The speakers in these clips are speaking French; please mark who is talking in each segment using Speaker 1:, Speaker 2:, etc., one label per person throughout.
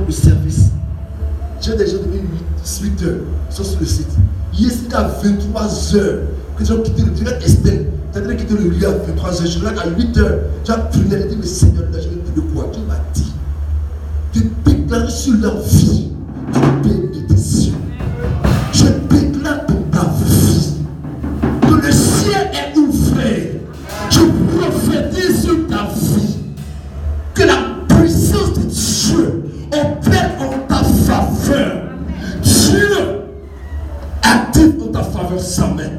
Speaker 1: le service. J'ai des gens depuis 8 heures, ils sont sur le site. Hier, c'était à 23 heures que les gens quittaient le direct Estelle. C'est-à-dire qu'ils quittaient le lieu à 23 heures. Je regarde à 8 heures. J'ai prié, j'ai dit, mais Seigneur, là, je vais te dire quoi? Tu m'as dit de déclarer sur leur vie une bénédiction. Je déclare pour ta vie que le ciel est ouvert. Je prophétise sur ta vie que la puissance de Dieu opère en ta faveur. Dieu active en ta faveur sa main.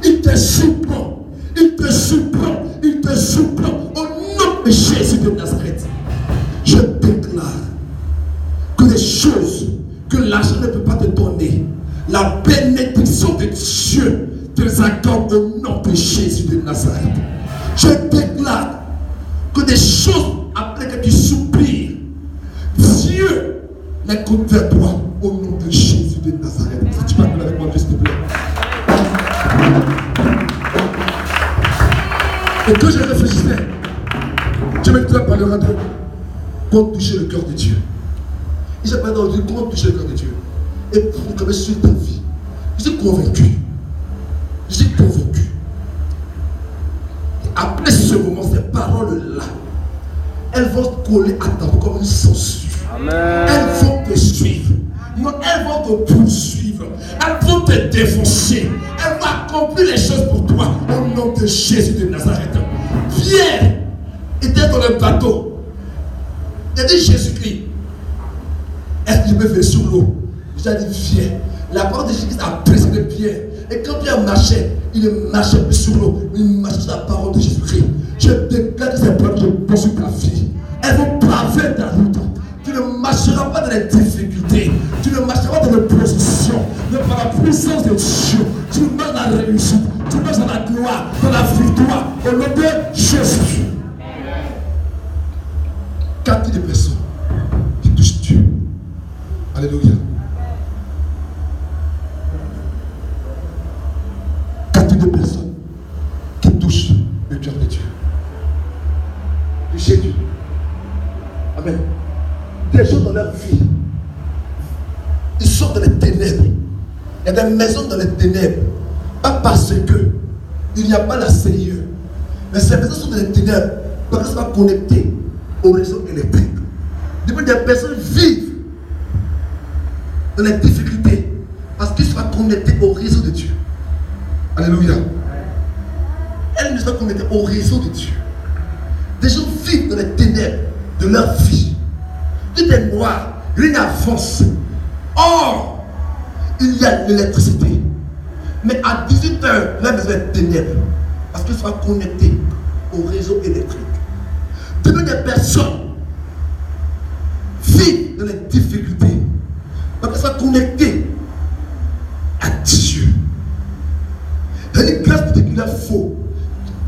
Speaker 1: Il te surprend, il te surprend, il te surprend au nom de Jésus de Nazareth. Je déclare que les choses que l'argent ne peut pas te donner, la bénédiction de Dieu te les accorde au nom de Jésus de Nazareth. Je déclare que des choses après que tu soupires, Dieu les compte vers toi au nom de Jésus de Nazareth. Si tu parles avec moi, s'il te plaît. Et quand je réfléchissais, je me disais parlera de comment toucher le cœur de Dieu. Il s'est pas dit comment toucher le cœur de Dieu. Et pour comme sur ta vie, je suis convaincu. Je suis convaincu. Et après ce moment, ces paroles-là, elles vont te coller à ta vie comme une censure. Elles vont te suivre. Non, elles vont te poursuivre. Elles vont te défoncer. Elles vont accomplir les choses pour toi au nom de Jésus de Nazareth. Pierre était dans le bateau. Il a dit Jésus-Christ, est-ce que je peux venir sur l'eau? J'ai dit viens. La parole de Jésus-Christ a précédé Pierre. Et quand Pierre marchait, il ne marchait plus sur l'eau, mais il marchait sur la parole de Jésus-Christ. Je déclare que ces paroles vont poursuivre ta vie. Elles vont paver ta route. Tu ne marcheras pas dans les difficultés. Tu ne marcheras pas dans l'opposition. Mais par la puissance de Dieu, tu marches dans la réussite. Tu marches dans la gloire, dans la victoire. Au nom de Jésus. Quel type de personnes qui touchent Dieu? Alléluia. Quel type de personnes qui touchent le cœur de Dieu? Toucher Dieu. Amen. Des gens dans leur vie, ils sont dans les ténèbres. Il y a des maisons dans les ténèbres. Pas parce que il n'y a pas la CIE. Mais ces maisons sont dans les ténèbres parce qu'elles sont pas connectées au réseau électrique. Depuis des personnes vivent dans les difficultés parce qu'ils sont pas connectés au réseau de Dieu. Alléluia. Elles ne sont pas connectées au réseau de Dieu. Des gens vivent dans les ténèbres de leur vie. Tout est noir, rien n'avance. Or, il y a l'électricité. Mais à 18h, la maison est ténèbres. Parce qu'ils sont connectés au réseau électrique. Depuis des personnes vivent dans les difficultés. Parce qu'elles sont connectées à Dieu. Il y a une grâce particulière faux.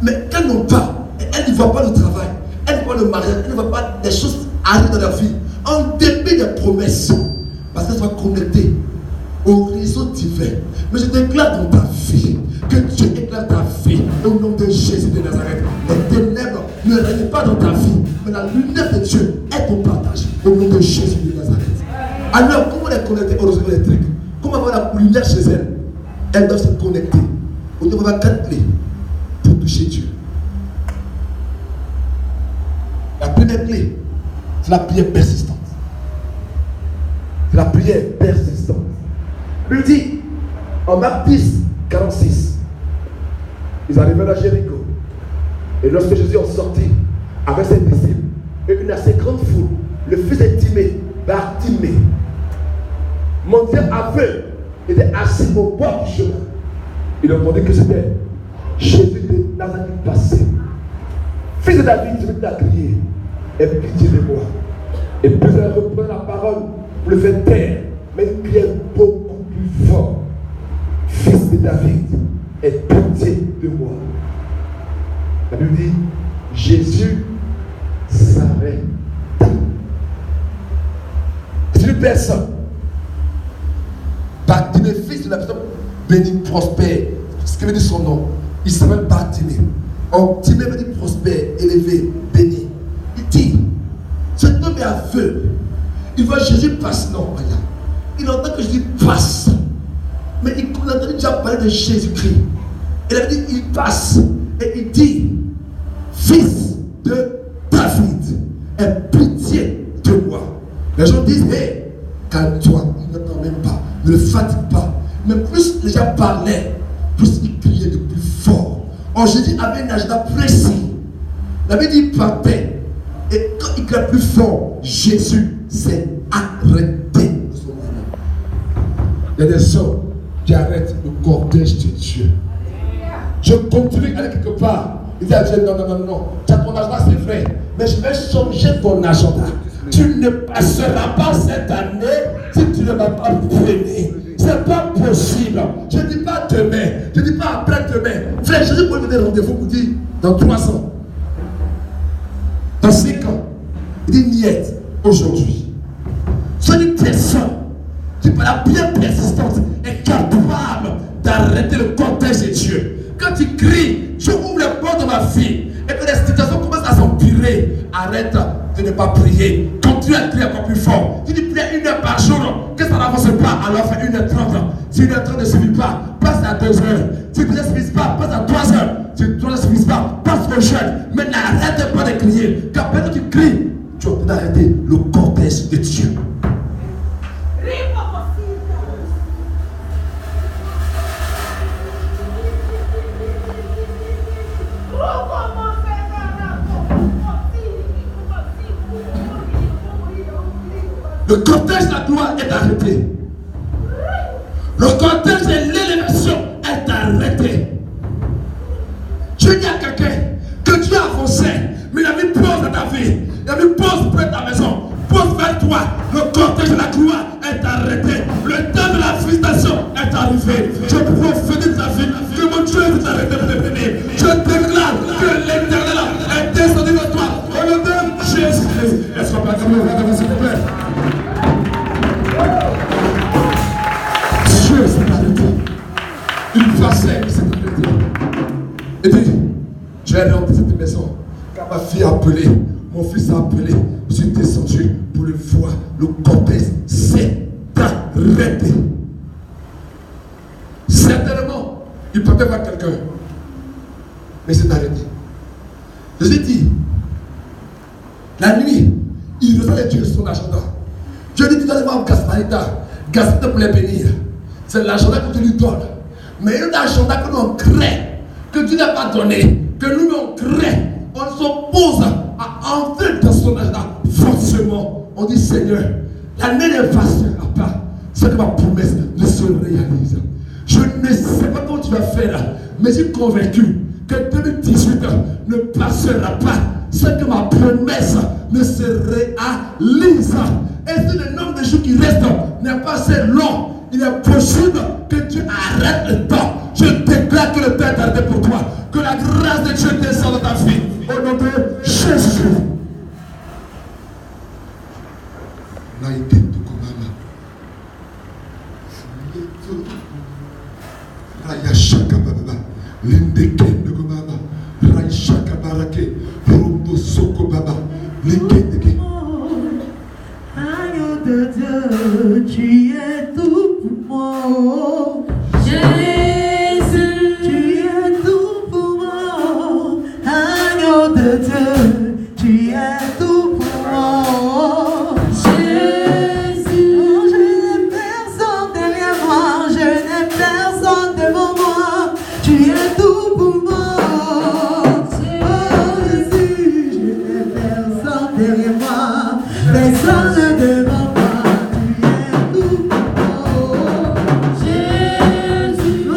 Speaker 1: Mais qu'elles n'ont pas, elles ne voient pas le travail, elles ne voient pas le mariage, elles ne voient pas des choses arriver dans leur vie. En dépit des promesses, parce qu'elles sont connectées au réseau divin. Mais je déclare dans ta vie que Dieu éclaire ta vie au nom de Jésus de Nazareth. Les ténèbres ne règnent pas dans ta vie, mais la lumière de Dieu est ton partage au nom de Jésus de Nazareth. Alors, comment les connecter au réseau électrique? Comment avoir la lumière chez elles? Elles doivent se connecter. On doit avoir 4 clés pour toucher Dieu. La première clé, c'est la prière persistante. C'est la prière persistante. Il dit, en Marc 10, 46, ils arrivèrent à Jéricho. Et lorsque Jésus en sortit avec ses disciples et une assez grande foule, le fils de Timée, Bartimée, mendiant aveugle, était assis au bord du chemin. Il entendit que c'était Jésus de Nazareth qui passait. Fils de David, je vais crier. Aie pitié de moi. Et puis elle reprend la parole pour le faire taire, mais une prière beaucoup plus forte. Fils de David, aie pitié de moi. La Bible dit, Jésus s'arrête. C'est une personne. Bartimée, fils de la personne béni, prospère. Ce qui veut dire son nom. Il s'appelle Bartimée. Or, Timée veut dire prospère, élevé, béni. Il dit, cet homme est aveugle. Il voit Jésus passe, non, regarde. Il entend que Jésus passe. Mais il entend déjà parler de Jésus-Christ. Il a dit, il passe et il dit, fils de David, aie pitié de moi. Les gens disent, hé, calme-toi, il n'entend même pas, ne le fatigue pas. Mais plus les gens parlaient, plus il criait de plus fort. Or Jésus avait un agenda précis. Il avait dit, il partait. Et quand il criait plus fort, Jésus s'est arrêté. Il y a des hommes qui arrêtent le cortège de Dieu. Je continue à aller quelque part. Il dit à Dieu, non, tu as ton agenda, c'est vrai. Mais je vais changer ton agenda. Tu ne passeras pas cette année si tu ne vas pas freiner. Ce n'est pas possible. Je ne dis pas demain. Je ne dis pas après-demain. Frère, Jésus peut me donner rendez-vous pour dire dans 3 ans. Dans 5 ans. Il dit niet aujourd'hui. Sois une personne qui, par la bien persistante, est capable d'arrêter le cortège de Dieu. Quand tu cries, je ouvre les portes de ma vie et que les situations commencent à s'empirer, arrête de ne pas prier. Continue à crier encore plus fort. Tu dis prie 1 heure par jour, que ça n'avance pas, alors fais 1h30. Si 1h30 ne suffit pas, passe à 2 heures. Si 2 heures ne suffisent pas, passe à 3 heures. Si 3 heures ne suffisent pas, passe au jeûne. Mais n'arrête pas de crier. Car quand tu cries, tu es en train d'arrêter le cortège de Dieu. Le cortège de la gloire est arrêté. Le cortège de l'élévation est arrêté. Je dis à quelqu'un que Dieu a avancé, mais il a mis pause dans ta vie. Il a mis pause près de ta maison. Pause vers toi. Le cortège de la gloire est arrêté. Le temps de la visitation est arrivé. Je prophétise ta vie que mon Dieu vous arrête de te bénir. Je déclare que l'Éternel est descendu vers toi. Au nom de Jésus-Christ. Est-ce qu'on peut acclamer, s'il vous plaît? Dieu s'est arrêté. Il passait, il s'est arrêté. Et puis, je vais rentrer cette maison. Car ma fille a appelé, mon fils a appelé. Je suis descendu pour le voir. Le cortège s'est arrêté. Certainement, il peut voir quelqu'un. Mais c'est arrêté. Je vous ai dit, la nuit, il reçoit les dieux sur son agenda. Je dis, tu dois aller voir Gaspardita. Gaspardita pour les bénir. C'est l'agenda que tu lui donnes. Mais il y a un agenda que l'on crée, que Dieu n'a pas donné, que nous on crée. On s'oppose à entrer dans son agenda. Forcément, on dit Seigneur, l'année ne passera pas. C'est que ma promesse ne se réalise. Je ne sais pas comment tu vas faire, mais je suis convaincu que 2018 ne passera pas. C'est que ma promesse ne se réalise. Et si le nombre de jours qui restent n'est pas assez long, il est possible que Dieu arrête le temps. Je déclare que le temps est arrêté pour toi. Que la grâce de Dieu descende dans ta vie. Au nom de Jésus.
Speaker 2: Agneau de Dieu, tu es tout pour moi. Jésus, tu es tout pour moi. Agneau de Dieu, tu es tout pour moi. Jésus, je n'ai personne derrière moi, je n'ai personne devant moi. Tu es tout pour moi. Oh Jésus, je n'ai personne derrière moi, personne devant moi. Tu es tout pour moi. Jésus.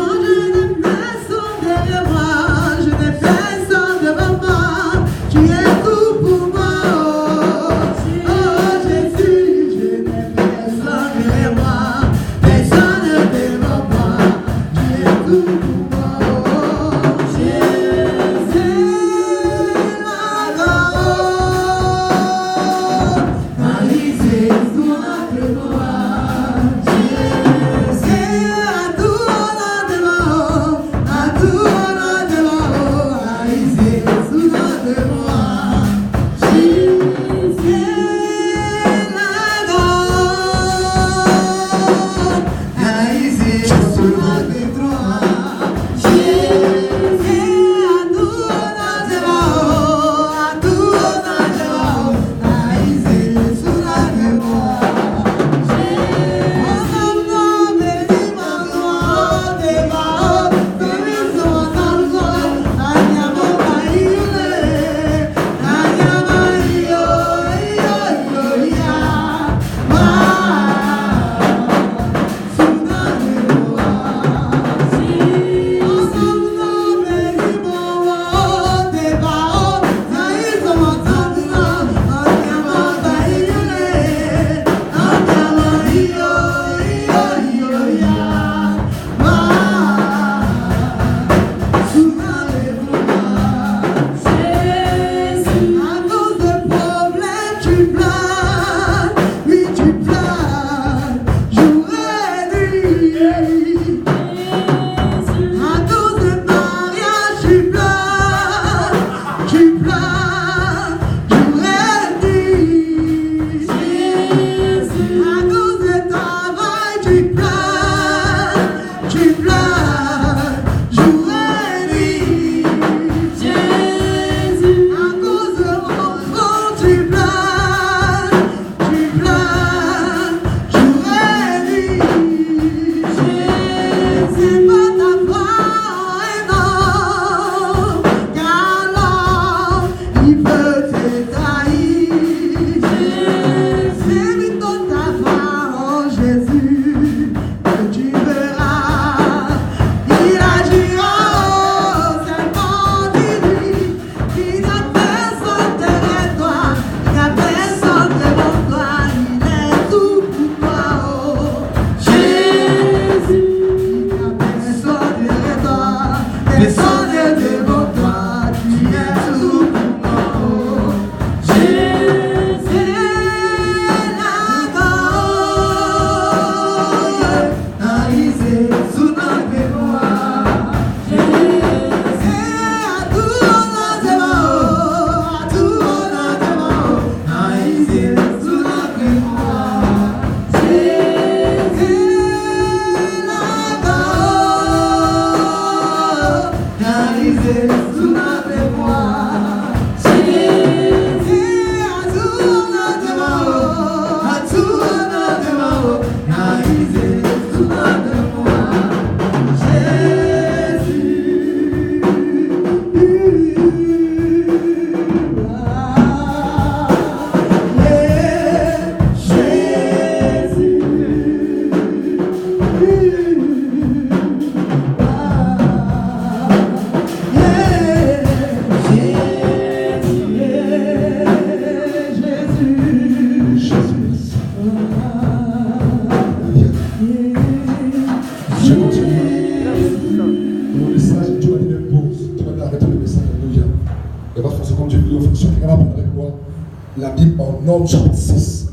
Speaker 1: Bible en Nombre chapitre 6.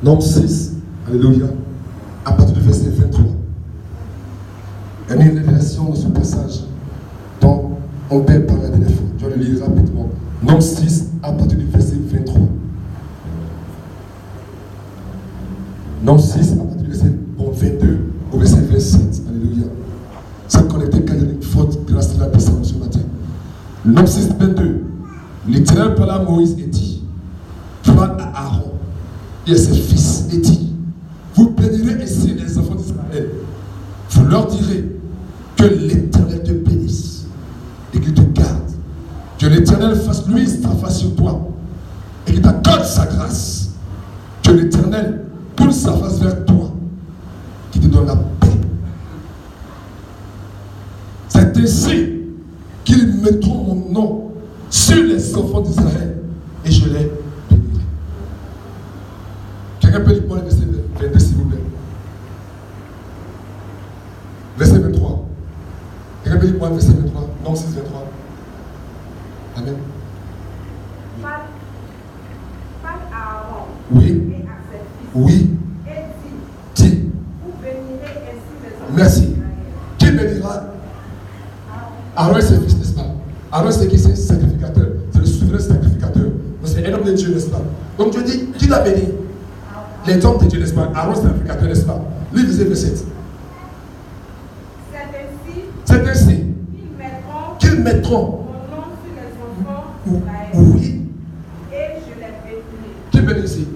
Speaker 1: Nombre 6, alléluia, à partir du verset 23. Il y a une révélation de ce passage dont on peut parler la dernière fois. Je vais le lire rapidement. Nombre 6, à partir du verset 23. Nombre 6, à partir du verset 22 au verset 27. Alléluia. C'est connecté quand il y a une faute grâce à la puissance ce matin. Nombre 6, 22. L'Éternel parla à Moïse et dit, parle à Aaron et à ses fils et dit, vous bénirez ainsi les enfants d'Israël. Vous leur direz que l'Éternel te bénisse et qu'il te garde. Que l'Éternel fasse lui sa face sur toi et qu'il t'accorde sa grâce. Que l'Éternel tourne sa face vers toi, qu'il te donne la paix. C'est ainsi qu'ils mettront mon nom sur les enfants d'Israël et je les bénirai. Quelqu'un peut lire le verset 22 s'il vous plaît. Verset 23. Quelqu'un peut lire le verset 23. Non, 6, 23. Amen.
Speaker 3: Parle à Aaron
Speaker 1: Oui.
Speaker 3: et à ses fils.
Speaker 1: Oui.
Speaker 3: Et
Speaker 1: Dis.
Speaker 3: vous bénirez ainsi les enfants
Speaker 1: Merci.
Speaker 3: d'Israël.
Speaker 1: Qui bénira? Aaron et ses fils, n'est-ce pas? Aaron, c'est qui? C'est le sacrificateur. C'est le souverain sacrificateur. Donc, c'est un homme de Dieu, n'est-ce pas? Donc, Dieu dit, qui l'a béni? Les hommes de Dieu, n'est-ce pas? Aaron, c'est le sacrificateur, n'est-ce pas? Lui, lisez le verset. C'est ainsi qu'ils mettront
Speaker 3: mon nom sur les enfants
Speaker 1: oui.
Speaker 3: d'Israël. Et je les bénirai.
Speaker 1: Qui bénit ici?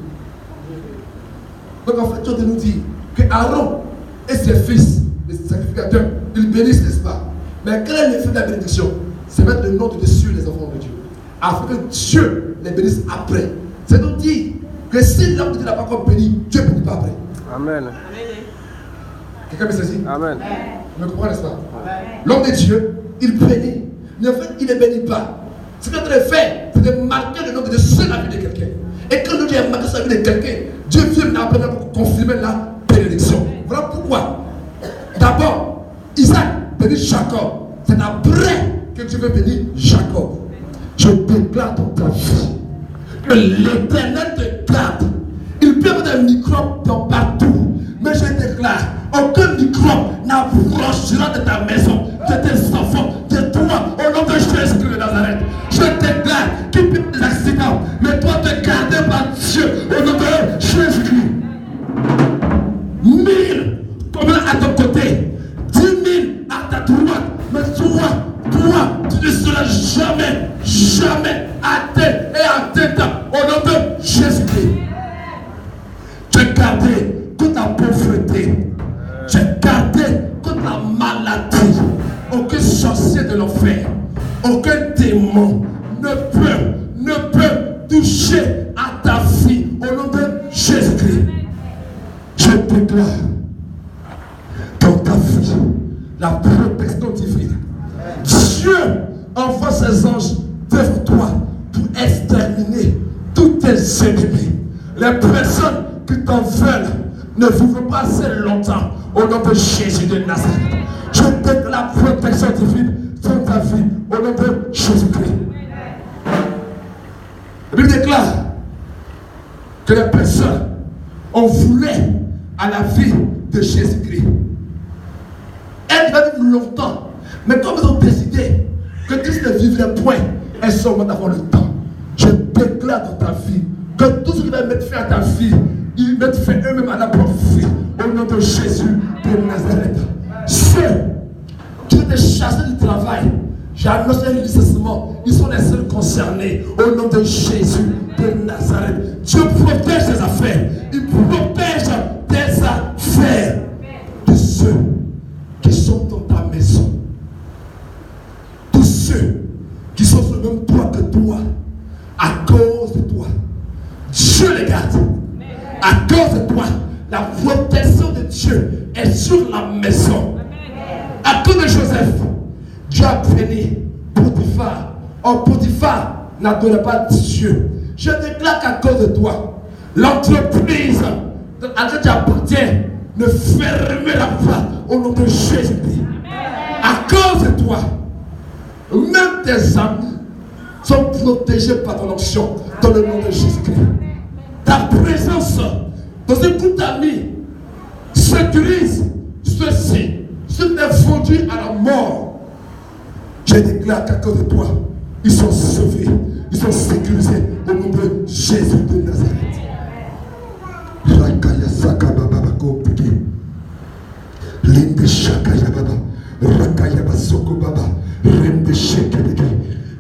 Speaker 1: Donc, en fait, Dieu nous dit que Aaron et ses fils, les sacrificateurs, ils bénissent, n'est-ce pas? Mais quel est l'effet de la bénédiction? C'est mettre le nom de Dieu sur les enfants de Dieu. Afin que Dieu les bénisse après. C'est donc dire que si l'homme de Dieu n'a pas encore béni, Dieu ne bénit pas après.
Speaker 4: Amen.
Speaker 1: Quelqu'un me saisit?
Speaker 4: Amen.
Speaker 1: Vous me comprenez, n'est-ce pas? L'homme de Dieu, il bénit. Mais en fait, il ne bénit pas. Ce qu'il doit faire, c'est de marquer le nom de Dieu sur la vie de quelqu'un. Et quand Dieu a marqué sur la vie de quelqu'un, Dieu vient après pour confirmer la bénédiction. Voilà pourquoi. D'abord, Isaac bénit Jacob. C'est après que Dieu veut bénir Jacob. Je déclare dans ta vie que l'Éternel te garde. Il peut y avoir des microbes dans partout. Mais je déclare, aucun microbe n'approchera de ta maison, de tes enfants, de toi, au nom de Jésus-Christ de Nazareth. Je déclare qu'il peut y avoir des accidents, mais toi te garder par Dieu, au nom de Jésus-Christ. 1000 tomberont à ton côté, 10 000 à ta droite, mais toi, tu ne seras jamais atteint et atteinte au nom de Jésus-Christ. Tu es gardé contre la pauvreté. Tu es gardé contre la maladie. Aucun sorcier de l'enfer, aucun démon ne peut toucher à ta vie au nom de Jésus-Christ. Je déclare dans ta vie la protection divine. Dieu envoie ses anges vers toi pour exterminer tous tes ennemis. Les personnes qui t'en veulent ne vivent pas assez longtemps au nom de Jésus de Nazareth. Je déclare la protection divine sur ta vie au nom de Jésus-Christ. La Bible déclare que les personnes ont voulu à la vie de Jésus-Christ. Elles va vivre longtemps, mais comme ils ont décidé que Christ ne vivrait point, elles sont mortes avant le temps. Je déclare dans ta vie que tout ce qui va mettre fin à ta vie, ils mettent fin eux-mêmes à la propre vie. Au nom de Jésus de Nazareth. Ceux qui ont été chassés du travail, j'ai annoncé un licenciement. Ils sont les seuls concernés. Au nom de Jésus de Nazareth. Dieu protège tes affaires. Il protège tes affaires de ceux qui sont dans ta maison. Tous ceux qui sont sur le même toit que toi, à cause de toi. Dieu les garde. À cause de toi, la protection de Dieu est sur la maison. À cause de Joseph, Dieu a béni Potiphar. Or Potiphar n'adorait pas Dieu. Je déclare qu'à cause de toi, l'entreprise à laquelle tu appartiens ne fermera pas au nom de Jésus-Christ. À cause de toi, même tes amis sont protégés par ton onction. Dans le nom de Jésus-Christ. Ta présence dans un groupe d'amis sécurise ceci. Ce n'est fondu à la mort. Je déclare qu'à cause de toi, ils sont sauvés, ils sont sécurisés au nom de Jésus de Nazareth. Rakaya Sakaba Baba Kopiki. Linde Shakaya Baba. Rakaya Basoko Baba. Rende Shekebeke.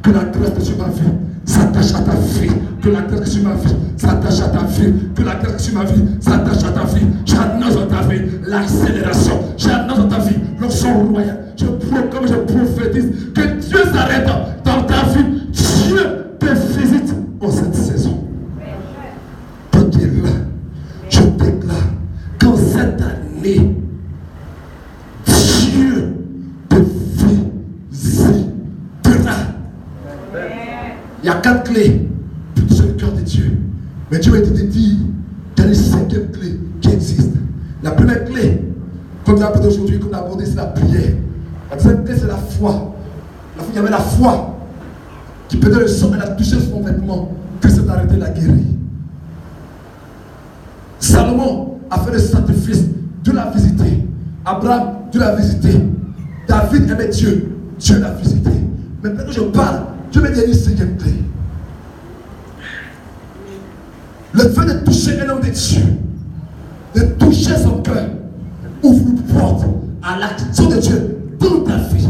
Speaker 1: Que la grâce de sur ma vie s'attache à ta vie. Que la grâce sur ma vie s'attache à ta vie. Que la grâce sur ma vie s'attache à ta vie. J'annonce dans ta vie l'accélération. J'annonce dans ta vie l'onction royale. Je proclame, je prophétise que Dieu s'arrête dans ta vie. Dieu te visite en cette saison. Toi qui es là, je déclare qu'en cette année, Dieu te visitera. Il y a 4 clés pour toucher le cœur de Dieu. Mais Dieu m'a été dit qu'il y a une 5e clé qui existe. La première clé, comme on a abordé aujourd'hui, comme on a abordé, c'est la prière. La deuxième clé, c'est la foi. Il y avait la foi qui peut donner le sang, elle a touché son vêtement, que s'est arrêté la guérir. Salomon a fait le sacrifice, Dieu l'a visité. Abraham, Dieu l'a visité. David aimait Dieu, Dieu l'a visité. Maintenant que je parle, Dieu m'a donné une 5e clé. Le fait de toucher un homme de Dieu, de toucher son cœur, ouvre une porte à l'action de Dieu dans ta vie.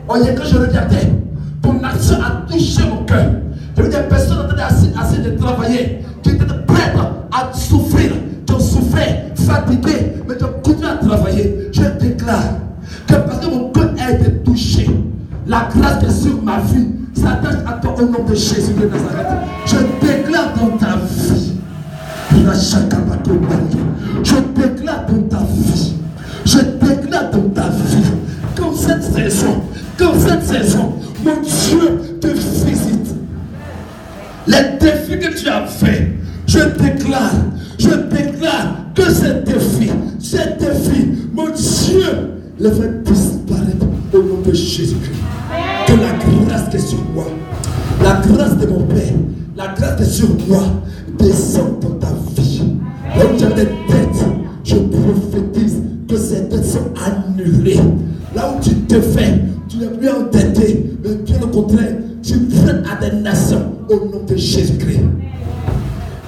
Speaker 1: Voyez, quand je regardais, ton action a touché mon cœur. Il y avait des personnes qui étaient assez de travailler, qui étaient prêtes à souffrir, qui ont souffert, fatiguées, mais qui ont continué à travailler. Je déclare que parce que mon cœur a été touché, la grâce qui est sur ma vie s'attache à toi au nom de Jésus de Nazareth. Je déclare dans ta vie, je déclare dans ta vie, je déclare dans ta vie, comme cette saison, mon Dieu te visite. Les défis que tu as fait, je déclare que ces défis, mon Dieu, les fait disparaître au nom de Jésus-Christ. Que la grâce qui est sur moi, la grâce de mon Père, la grâce qui est sur moi, descend dans ta vie. Là où tu as des dettes, je prophétise que ces dettes sont annulées. Là où tu te fais, tu n'es plus endetté, mais bien au contraire, tu prêtes à des nations au nom de Jésus-Christ.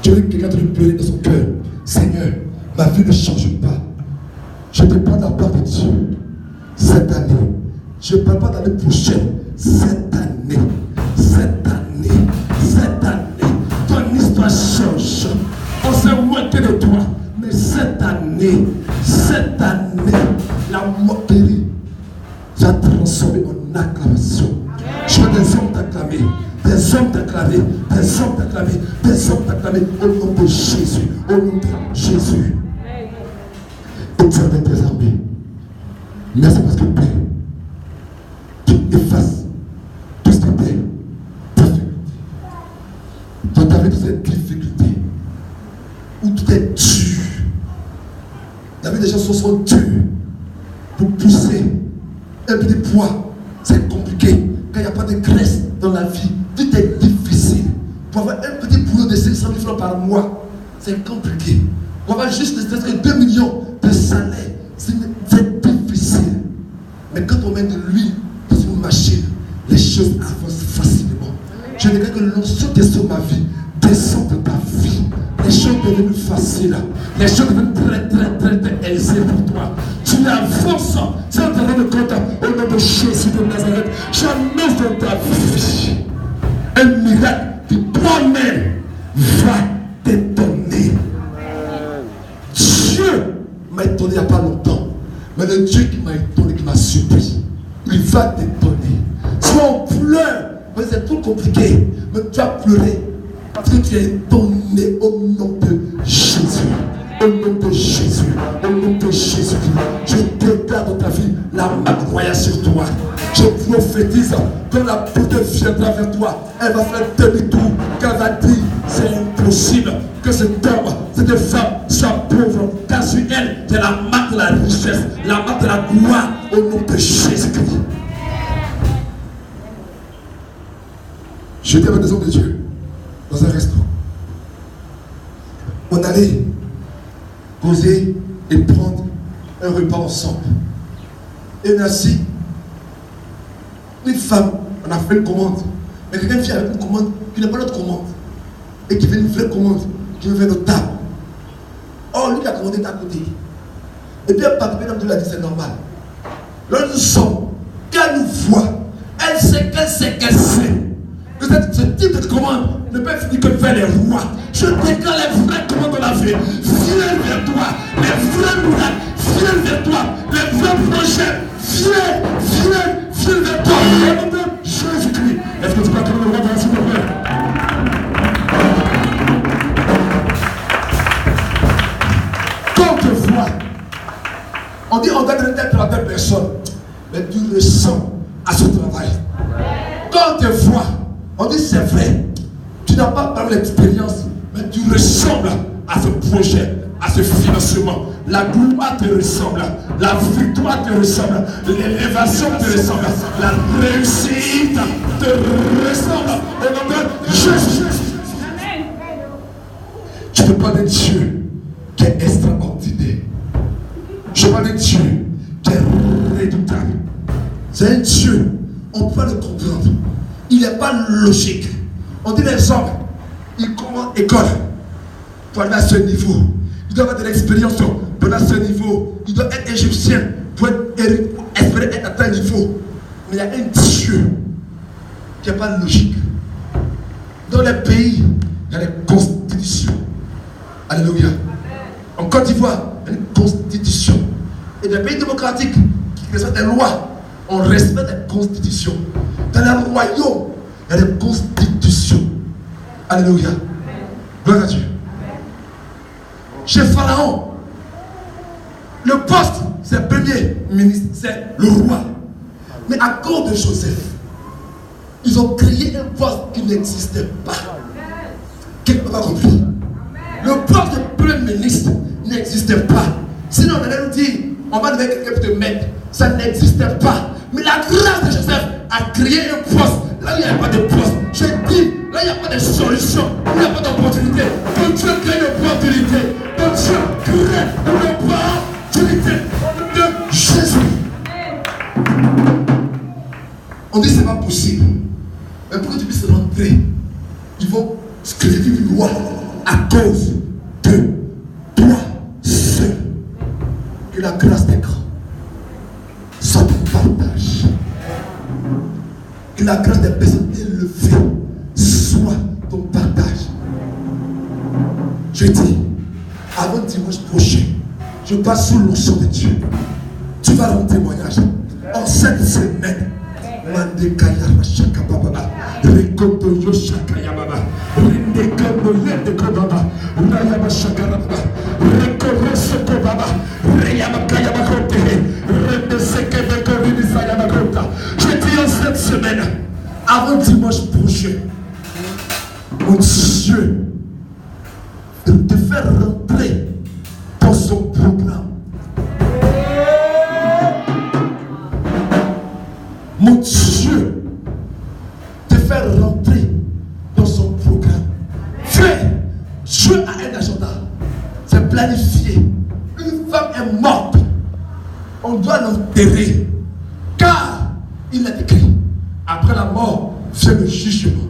Speaker 1: Je veux que quelqu'un te pleurer dans son cœur. Seigneur, ma vie ne change pas. Je te parle de la part de Dieu. Cette année, je ne parle pas d'année prochaine. Cette année, ton histoire change. On s'est moqué de toi. Mais cette année, la moquerie va transformer en acclamation. Je vois des hommes t'acclamer, au nom de Jésus, Éternel des armées, merci parce que Père, tu effaces tout ce qui était difficulté. Dans ta vie, toutes ces difficultés, où tout est dur. La vie des gens sont durs pour pousser un petit poids. C'est compliqué. Quand il n'y a pas de graisse dans la vie, tout est difficile. Pour avoir un petit boulot de 500 000 francs par mois, c'est compliqué. Pour avoir juste ne serait-ce que 2 millions de salaire, c'est difficile. Mais quand on met de l'huile dans une machine, les choses avancent facilement. Je déclare que l'onction qui est sur ma vie descend de ta vie. Les choses deviennent faciles. Les choses deviennent très aisées pour toi. Tu avances sans te rendre compte au nom de Jésus de Nazareth. J'annonce dans ta vie un miracle qui toi-même va t'étonner. Dieu m'a étonné il n'y a pas longtemps. Mais le Dieu qui m'a étonné, qui m'a surpris, il va t'étonner. Soit on pleure, mais c'est trop compliqué. Mais tu vas pleurer parce que tu es étonné au nom de Jésus. Au nom de Jésus. Je déclare dans ta vie la main royale sur toi. Je prophétise quand la beauté viendra vers toi, elle va faire demi-tour. Qu'elle va dire c'est impossible que cet homme, cette femme soit pauvre. Car sur elle, c'est la marque de la richesse, la marque de la gloire au nom de Jésus-Christ. J'étais avec des hommes de Dieu dans un restaurant. causer et prendre un repas ensemble. Et ainsi, une femme, on a fait une commande. Mais quelqu'un vient avec une commande qui n'est pas notre commande. Et qui fait une vraie commande, qui veut faire notre table. Or, lui qui a commandé est à côté. Et puis, un papier de la vie, c'est normal. Là, nous sommes, qu'elle nous voit, elle sait qu'elle sait qu'elle sait. Que ce type de commande ne peut finir que faire les rois. Je déclare les vraies commandes de la vie. Viens vers toi, les vrais miracles, viens vers toi, les vrais projets, viens vers toi. Au nom de Jésus-Christ. Est-ce que tu peux acclamer le roi de la s'il te plaît? Quand tu vois, on dit on doit donner telle à telle personne, mais tu ressens à ce travail. Quand tu vois, on dit c'est vrai, tu n'as pas par l'expérience, mais tu ressembles à ce projet, à ce financement. La gloire te ressemble, la victoire te ressemble, l'élévation te ressemble, la réussite te ressemble. Au nom de Jésus. Tu ne parles de Dieu qui est extraordinaire. Je parle de Dieu qui est redoutable. C'est un Dieu, on peut le comprendre. Il n'est pas logique. On dit les hommes, ils commencent l'école pour aller à ce niveau. Ils doivent avoir de l'expérience pour aller à ce niveau. Ils doivent être égyptiens pour espérer être à tel niveau. Mais il y a un Dieu qui n'est pas logique. Dans les pays, il y a des constitutions. Alléluia. En Côte d'Ivoire, il y a une constitution. Et dans les pays démocratiques qui respectent des lois, on respecte les constitutions. Dans les royaumes, il y a des constitutions. Alléluia. Gloire à Dieu. Chez Pharaon, le poste, c'est le premier ministre, c'est le roi. Mais à cause de Joseph, ils ont créé un poste qui n'existait pas. Quelqu'un n'a pas compris. Le poste de premier ministre n'existait pas. Sinon, on allait nous dire, on va devenir quelqu'un pour te mettre. Ça n'existait pas. Mais la grâce de Joseph a créé un poste. Là, il n'y a pas de poste. Je dis, là, il n'y a pas de solution. Il n'y a pas d'opportunité. Quand Dieu crée une opportunité, quand Dieu crée une opportunité de Jésus. On dit que ce n'est pas possible. Mais pour que tu puisses rentrer, ils vont créer une loi à cause de toi seul. Que la grâce des grands soit ton partage. Que la grâce des personnes élevées soit ton partage. Je dis, avant dimanche prochain, je passe sous l'onction de Dieu. Tu vas rendre témoignage. En cette semaine, Mandekaya Shakababa, Rekoto Yoshakayababa, Rendekando Yendekobaba, Rayaba Shakarababa, Rekoresokobaba, Rayabakayabakote, Rendesekebekoribisayamakota. Je dis en cette semaine, avant dimanche prochain, mon Dieu, de te faire rentrer dans son programme. Mon Dieu, te faire rentrer dans son programme. Frère, Dieu a un agenda. C'est planifié. Une femme est morte. On doit l'enterrer. Car il est écrit, après la mort vient le jugement.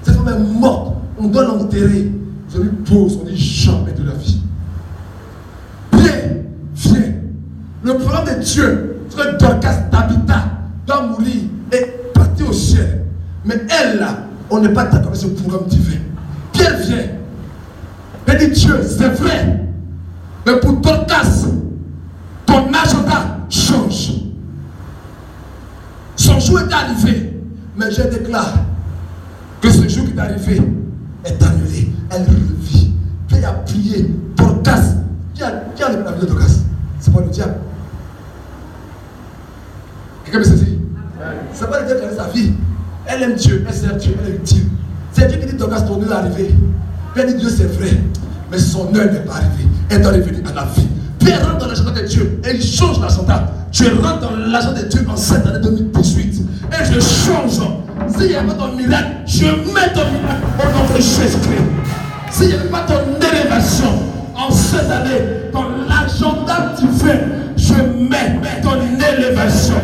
Speaker 1: Cette femme est morte. On doit l'enterrer. Vous avez pause, on dit jamais de la vie. Viens. Le programme de Dieu, c'est que Dorcas Tabitha doit mourir et partir au ciel. Mais elle là, on n'est pas d'accord avec ce programme divin. Pierre vient. Elle dit Dieu, c'est vrai. Mais pour Dorcas, ton agenda change. Son jour est arrivé. Mais je déclare que ce jour qui est arrivé est annulé. Elle revit. Pierre a prié. Dorcas. Qui a la vie de Dorcas? C'est pas le diable. Quelqu'un me saisit? C'est pas le diable qui a sa vie. Elle aime Dieu, elle sert Dieu, elle est utile. C'est Dieu qui dit Dorcas, ton heure est arrivé. Pierre dit Dieu c'est vrai, mais son heure n'est pas arrivée. Elle doit revenir à la vie. Pierre rentre dans l'agenda de Dieu et il change l'agenda. Tu rentres dans l'agenda de Dieu en cette année 2018. Et je change. S'il n'y a pas ton miracle, je mets ton miracle au nom de Jésus-Christ. S'il n'y a pas ton élévation, en cette année, dans l'agenda divin, je mets ton élévation.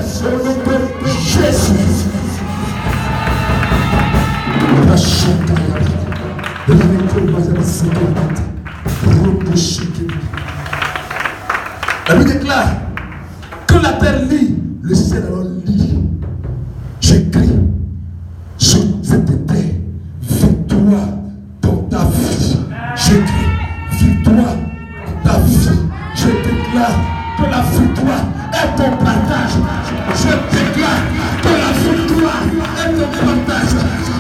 Speaker 1: Au nom de Jésus. La Bible déclare que la terre lit, le ciel alors lit. J'écris sur cette terre, victoire dans ta vie. J'écris victoire dans ta vie. Je déclare que la victoire est ton partage. Je déclare que la victoire est ton partage.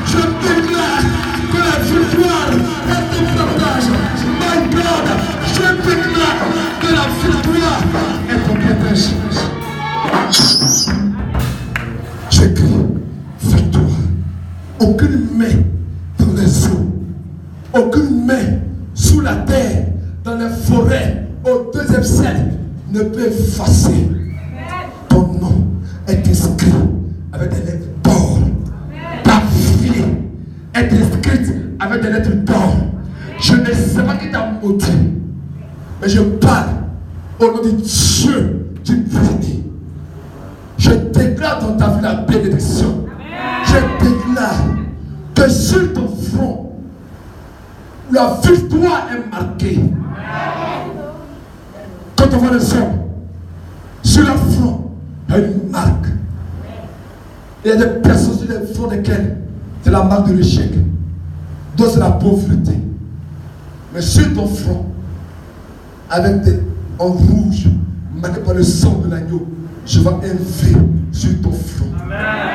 Speaker 1: Je déclare que la victoire est ton partage. My God, je déclare que la victoire est ton partage. J'écris victoire. Aucune main dans les eaux, aucune main sous la terre, dans les forêts, au deuxième ciel, ne peut effacer. Ton nom est inscrit avec des lettres d'or. Ta vie est inscrite avec des lettres d'or. Je ne sais pas qui t'a maudit, mais je parle au nom de Dieu du béni. Je déclare dans ta vie la bénédiction. Je déclare que sur ton front, la victoire est marquée. Quand on voit les hommes, sur leur front, il y a une marque. Il y a des personnes sur les fronts desquelles c'est la marque de l'échec. D'autres c'est la pauvreté. Mais sur ton front, avec des en rouge, marqué par le sang de l'agneau, je vais élever sur ton front.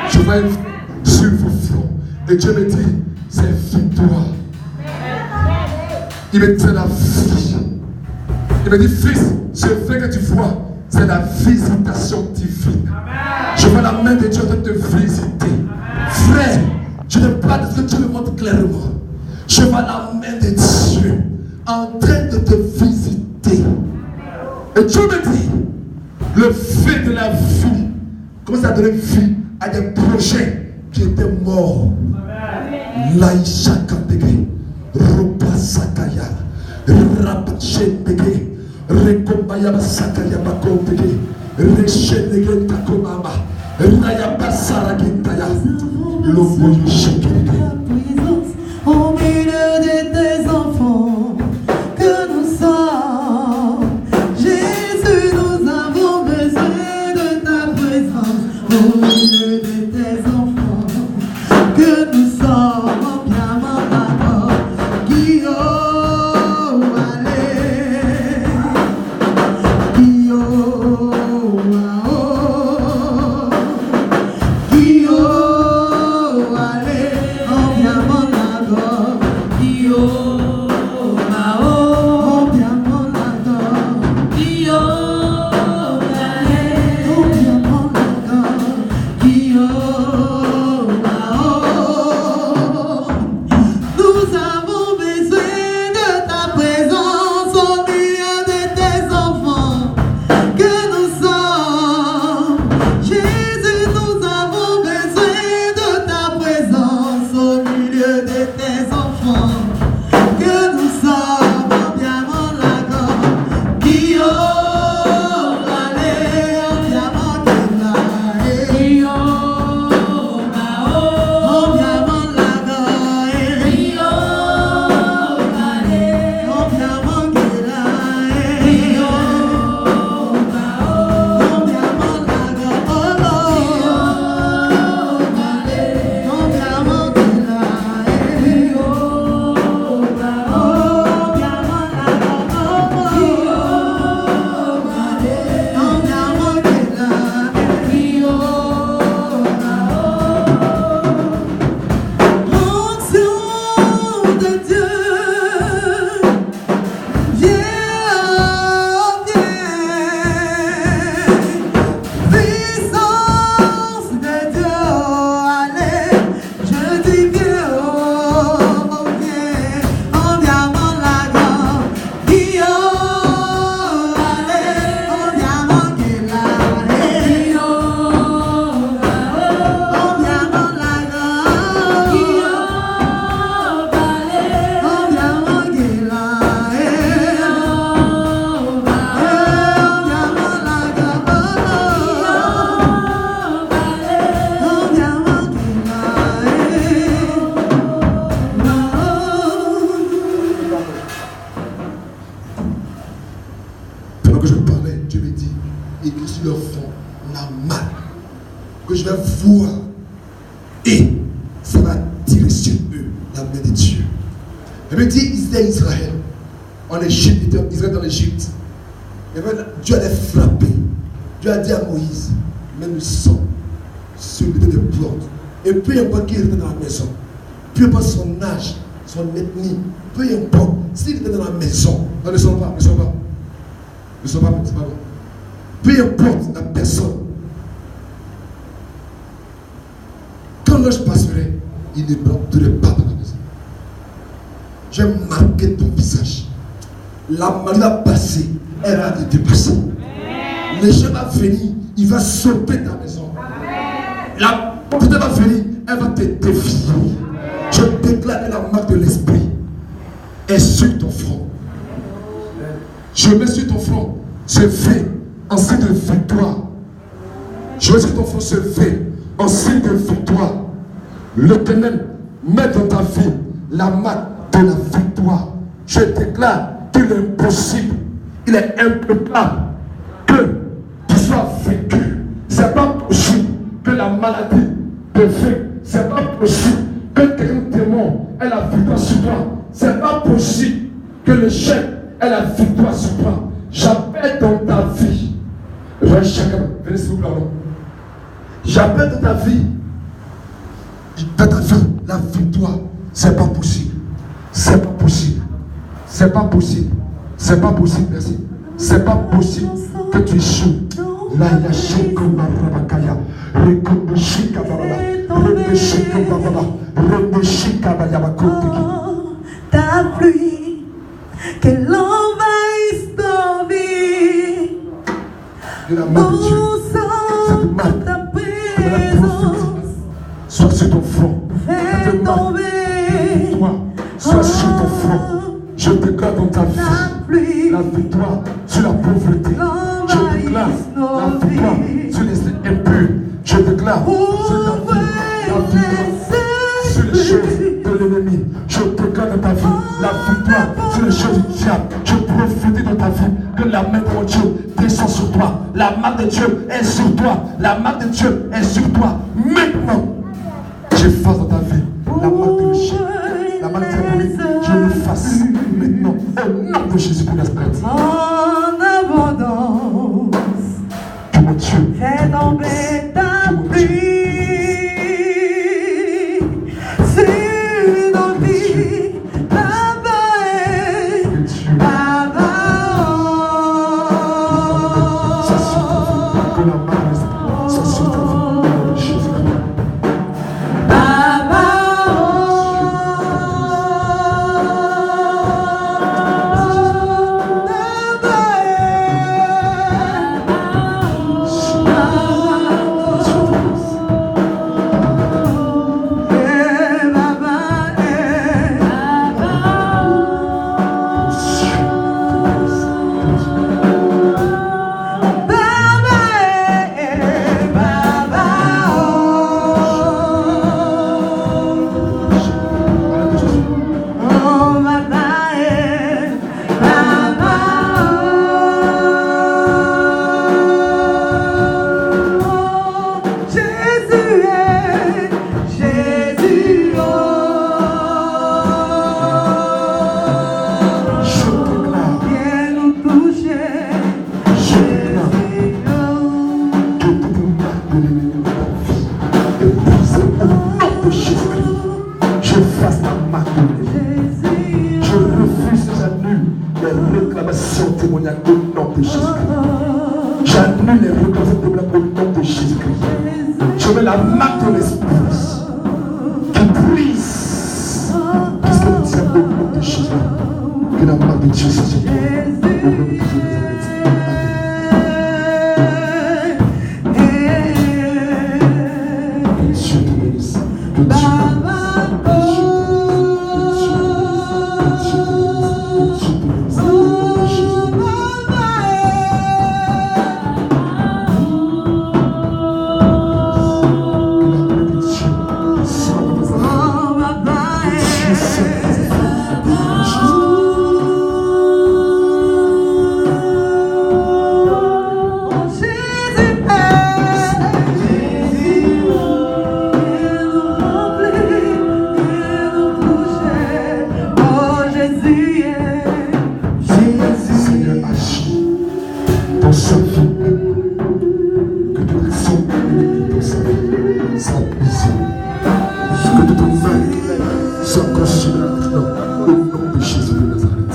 Speaker 1: Je vais élever sur vos fronts. Et Dieu me dit, c'est victoire. Il me dit, c'est la vie. Il me dit, fils, ce fait que tu vois, c'est la visitation divine. Je vois la main de Dieu de te visiter. Frère, je ne parle pas de ce que Dieu me montre clairement. Je vois la main de Dieu en train de te visiter. Et Dieu me dit, le fait de la vie commence à donner vie à des projets qui étaient morts. Laïcha Kandege, Ropa Sakaya, Rapachendege, Rekombaya Sakaya Bakondege, Rechenege Takomama, Rayaba Sarakintaya, Loboyu Shekege.
Speaker 2: Au milieu de tes enfants que nous sommes, Jésus, nous avons besoin de ta présence. Au milieu de tes enfants que nous sommes, clamant ta voix, Guillaume, allez, Guillaume, Guillaume, allez, en clamant.
Speaker 1: Pendant que je parlais, Dieu me dit, écris sur leur front la main que je vais voir. Et ça va tirer sur eux la main de Dieu. Il me dit, Israël, en Égypte, Israël dans l'Égypte. Et bien, Dieu allait frapper. Dieu a dit à Moïse, mets le sang sur le des plantes. Et peu importe qui était dans la maison, peu importe son âge, son ethnie, peu importe, s'il était dans la maison, non, ne sors pas, ne sors pas. Ne sors pas, c'est pas bon. Peu importe la personne. Quand l'ange passerait, il ne rentrerait pas dans la maison. J'ai marqué ton visage. La maladie va passer, elle va te dépasser. Le chien va venir, il va sauter ta maison. La porte va venir, elle va te défier. Je déclare que la marque de l'esprit est sur ton front. Je mets sur ton front ce V en signe de victoire. Je mets sur ton front ce V en signe de victoire. L'Éternel met dans ta vie la marque de la victoire. Je déclare qu'il est impossible, il est improbable que tu sois vaincu. C'est pas possible que la maladie te fait. C'est pas possible que quelqu'un démon ait la victoire sur toi. C'est pas possible que le chef ait la victoire sur toi. J'appelle dans ta vie. Venez s'il vous plaît. J'appelle dans ta vie. Dans ta vie, la victoire. C'est pas possible. C'est pas possible. C'est pas possible. C'est pas possible, merci. C'est pas possible que tu échoues. La yashiko marabakaya. Rekobushika babala. Rekobushika babala. Rekobushika bayabakotiki.
Speaker 2: Ta pluie, qu'elle envahisse ta vie.
Speaker 1: De la main de Dieu. Cette main de la prophétie soit sur ton front. Cette main de toi soit sur ton front. Je déclare dans ta vie la victoire sur la pauvreté. Je déclare la victoire sur les impurs. Je déclare sur ta vie la victoire sur les choses de l'ennemi. Je déclare dans ta vie la victoire sur les choses du diable. Je profite dans ta vie que la main de mon Dieu descend sur toi. La main de Dieu est sur toi. La main de Dieu est sur toi. Maintenant, j'efface dans ta vie la main de l'échec. La main diabolique, je l'efface maintenant. Au nom de Jésus de Nazareth.
Speaker 2: En abondance,
Speaker 1: Que mon Dieu
Speaker 2: fais tomber ta pluie sur nos vies.
Speaker 1: que la main soit sur ta vie. Au nom de Jésus-Christ. J'annule les récompenses de au nom de Jésus-Christ. Je mets la marque de l'esprit qui brise. Puisque nous sommes au nom de Jésus. Que la marque de Dieu soit sur toi. Au nom de Jésus. Que Dieu te bénisse. Que Dieu te bénisse. dans sa vie, que toute action dans sa vie soit brisée. Que toute main soit conçue maintenant au nom de Jésus de Nazareth.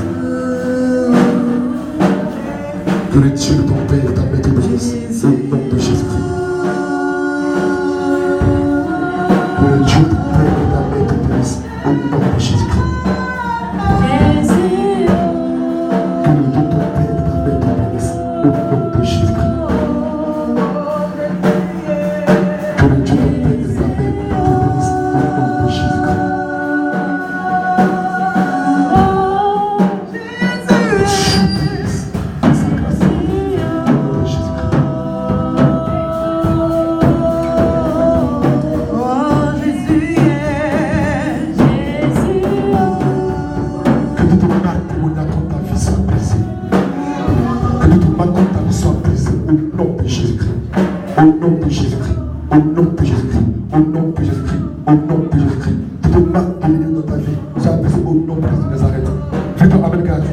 Speaker 1: Que le Dieu de ton Père, ta mère te bénisse au nom de Jésus-Christ. Que le Dieu de ton Père et ta mère te bénisse au nom de Jésus-Christ. Que le Dieu de ton Père et ta mère te bénisse au nom de Jésus-Christ. Que le Dieu de ton Père et ta mère te bénisse au nom de Jésus-Christ. Au nom de Jésus-Christ, au nom de Jésus-Christ, au nom de Jésus-Christ, au nom de Jésus-Christ, toute marque de l'ennemi dans ta vie, sois brisée au nom de Jésus de Nazareth. Fais-toi Amen, God.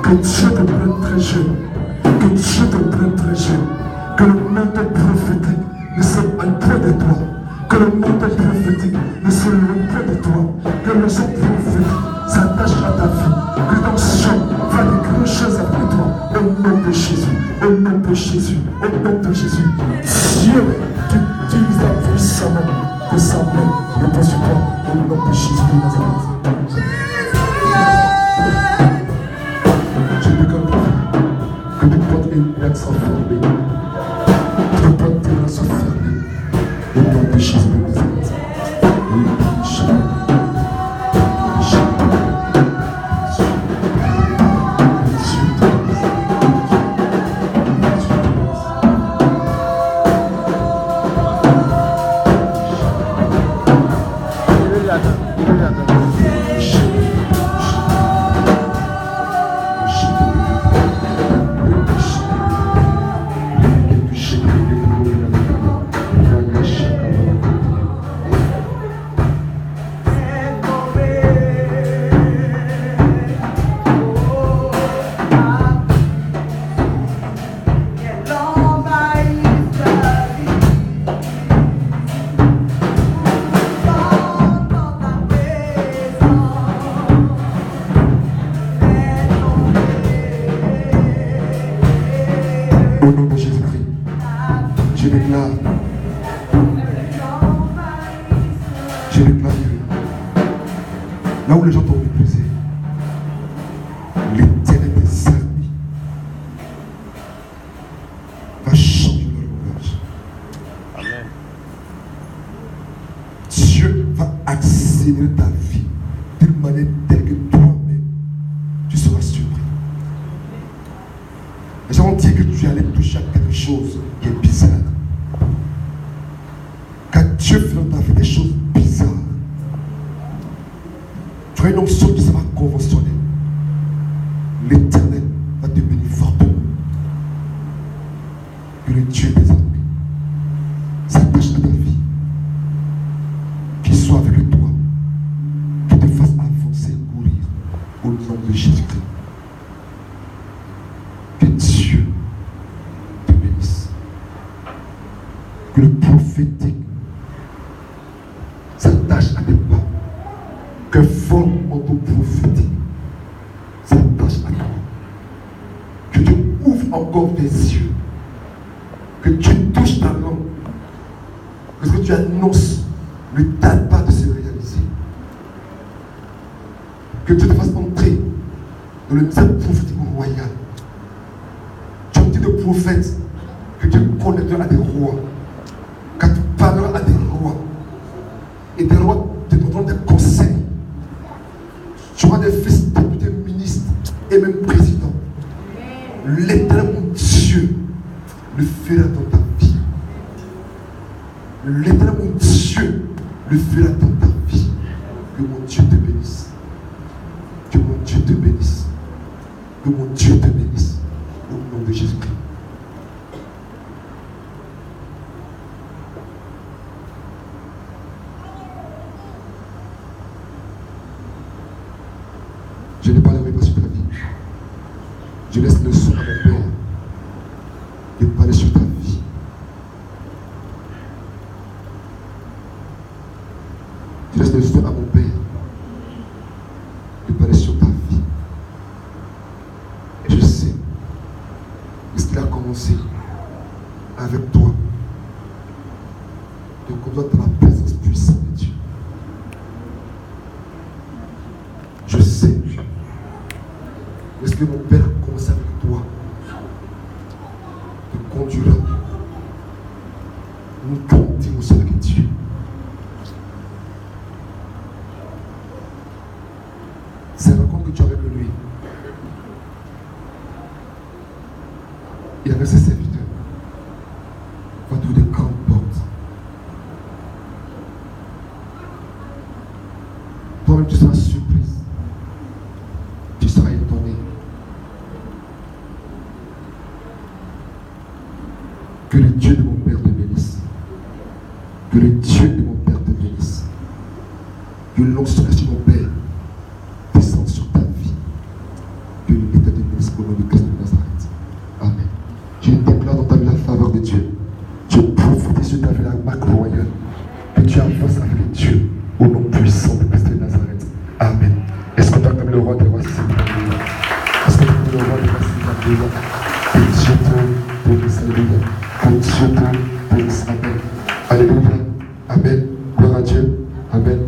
Speaker 1: Que Dieu te prenne très jeune. Que Dieu te prenne très jeune. Que le manteau prophétique ne soit près de toi. Que le manteau prophétique ne soit près de toi. Que le son prophétique s'attache à ta vie. Que ton chant va de grandes choses après toi. Au nom de Jésus. Au nom de Jésus. Au nom de Jésus. Dieu qui utilise puissamment de sa main repose sur toi. Au nom de Jésus de Nazareth. Que tu portes une plaque sans fermer. Que tu portes tes mains sans fermer. Au nom de Jésus de Nazareth. Au nom de Jésus-Christ, je déclare que là où les gens t'ont méprisé, l'Éternel des armées va changer leur langage. Amen. Dieu va accélérer ta vie d'une manière telle que toi-même, tu seras surpris. Les gens vont dire que tu allais toucher à quelque chose qui est bizarre. Quand Dieu fait dans ta vie des choses bizarres, tu as une onction qui sera conventionnelle. L'Éternel va te bénir fortement. Que le Dieu des armées s'attache à ta vie, qu'il soit avec toi, qu'il te fasse avancer et courir au nom de Jésus-Christ. Que Dieu te bénisse. Que le prophétique s'attache à tes pas. Que fort manteau prophétique s'attache à toi. Que Dieu ouvre encore tes yeux. Que tu touches ta langue. Que ce que tu annonces ne tarde pas de se réaliser. Que Dieu te fasse entrer dans le mystère prophétique royal. Tu as dit de prophète que Dieu connectera à des rois. Quand tu parleras à des rois, et des rois te donneront des conseils Tu auras des fils, députés, ministres et même présidents. L'éternel mon Dieu le fera dans ta vie. L'éternel mon Dieu le fera dans ta vie. Que mon Dieu te bénisse. Que mon Dieu te bénisse. Que mon Dieu te bénisse. Au nom de Jésus-Christ. Je ne parlerai pas sur ta vie. Je laisse le son à mon Père de parler sur ta vie. Je laisse le son à mon Père de parler sur ta vie. Et je sais que ce qu'il a commencé avec toi, de conduire dans la présence puissante de Dieu. Je sais que mon Père a commencé avec toi, te conduira. Nous comptons aussi avec Dieu. C'est la rencontre que tu as avec lui. Il avait ses serviteurs. Va t'ouvrir des grandes portes. Toi-même, tu seras surprise. Tu seras étonné. Que le Dieu de mon Père te bénisse. Que le Dieu de mon Père te bénisse. Que l'onction sur mon Père descende sur ta vie. Que l'État te bénisse au nom de Christ de Nazareth. Amen. Je déclare dans ta vie la faveur de Dieu. Je profite sur ta vie la marque royale. Que tu avances avec Dieu au nom puissant de Christ de Nazareth. Amen. Est-ce qu'on t'acclame le roi des rois, c'est Est-ce qu'on t'acclame le roi des rois, c'est que Dieu te bénisse, alléluia. Que Dieu te bénisse, amen. Alléluia. Amen. Gloire à Dieu. Amen.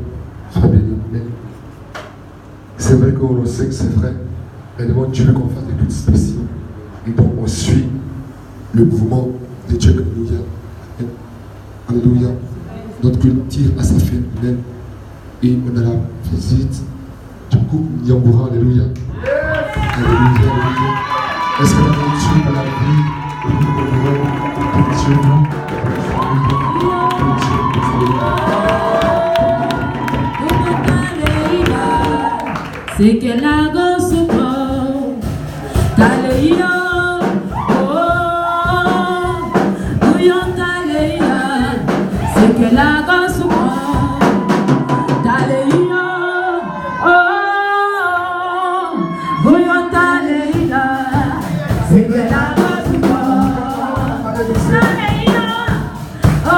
Speaker 1: Sois béni. Amen. C'est vrai qu'on le sait que c'est vrai. Mais devant Dieu veut qu'on fasse des cultes spéciaux. Et donc on suit le mouvement de Dieu. Alléluia. Amen. Alléluia. Notre culte tire à sa fin. Amen. Et on a la visite du couple Nyamboura. Alléluia. Alléluia. Alléluia. Est-ce que la Dieu dans la vie de Dieu
Speaker 4: c'est que la gosse prend Taléia, oh, bouillon Taléia, c'est que la gosse prend Taléia, oh, bouillon Taléia, c'est que la gosse prend Taléia, oh,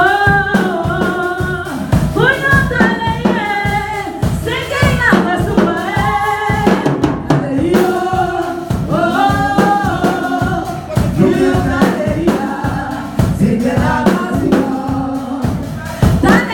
Speaker 4: bouillon Taléia, c'est que la gosse prend. Dale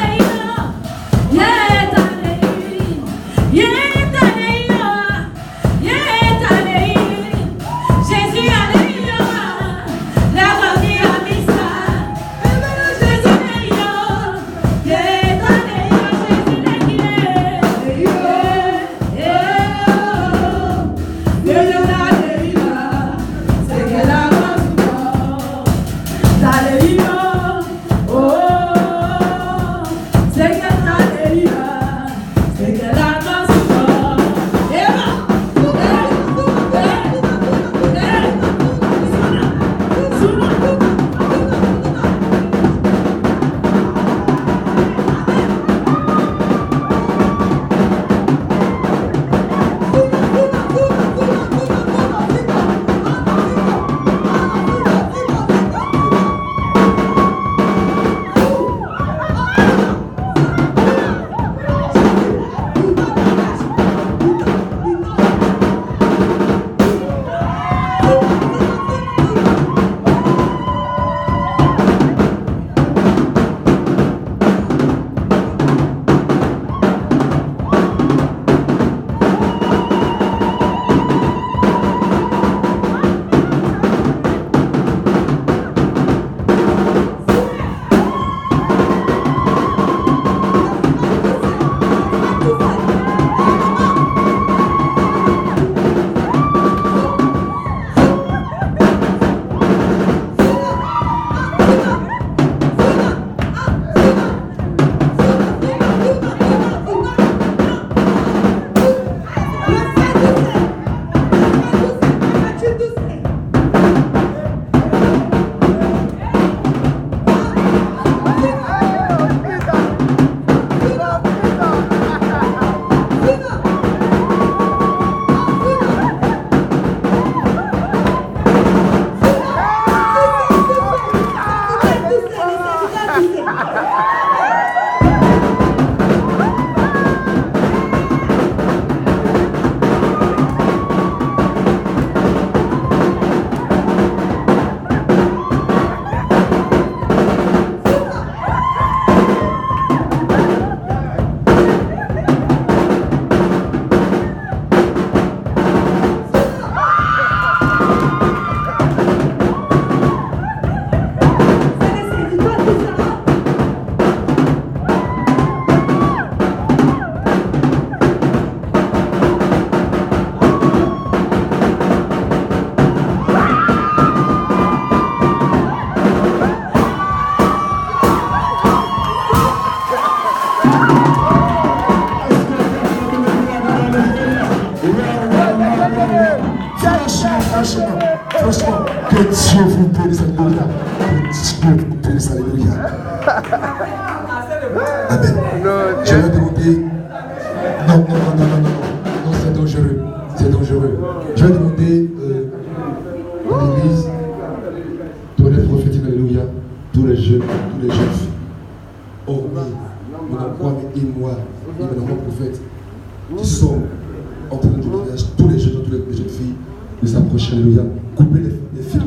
Speaker 1: Franchement, que Dieu vous bénisse, alléluia. Que Dieu vous bénisse, alléluia. Amen. Je vais demander. Non, c'est dangereux. C'est dangereux. Je vais demander à l'église, tous les prophétiques, alléluia, tous les jeunes filles. Oh, mon emploi et moi, et mon prophète, qui sont en train de mariage, tous les jeunes filles, de s'approcher, alléluia, couper les fils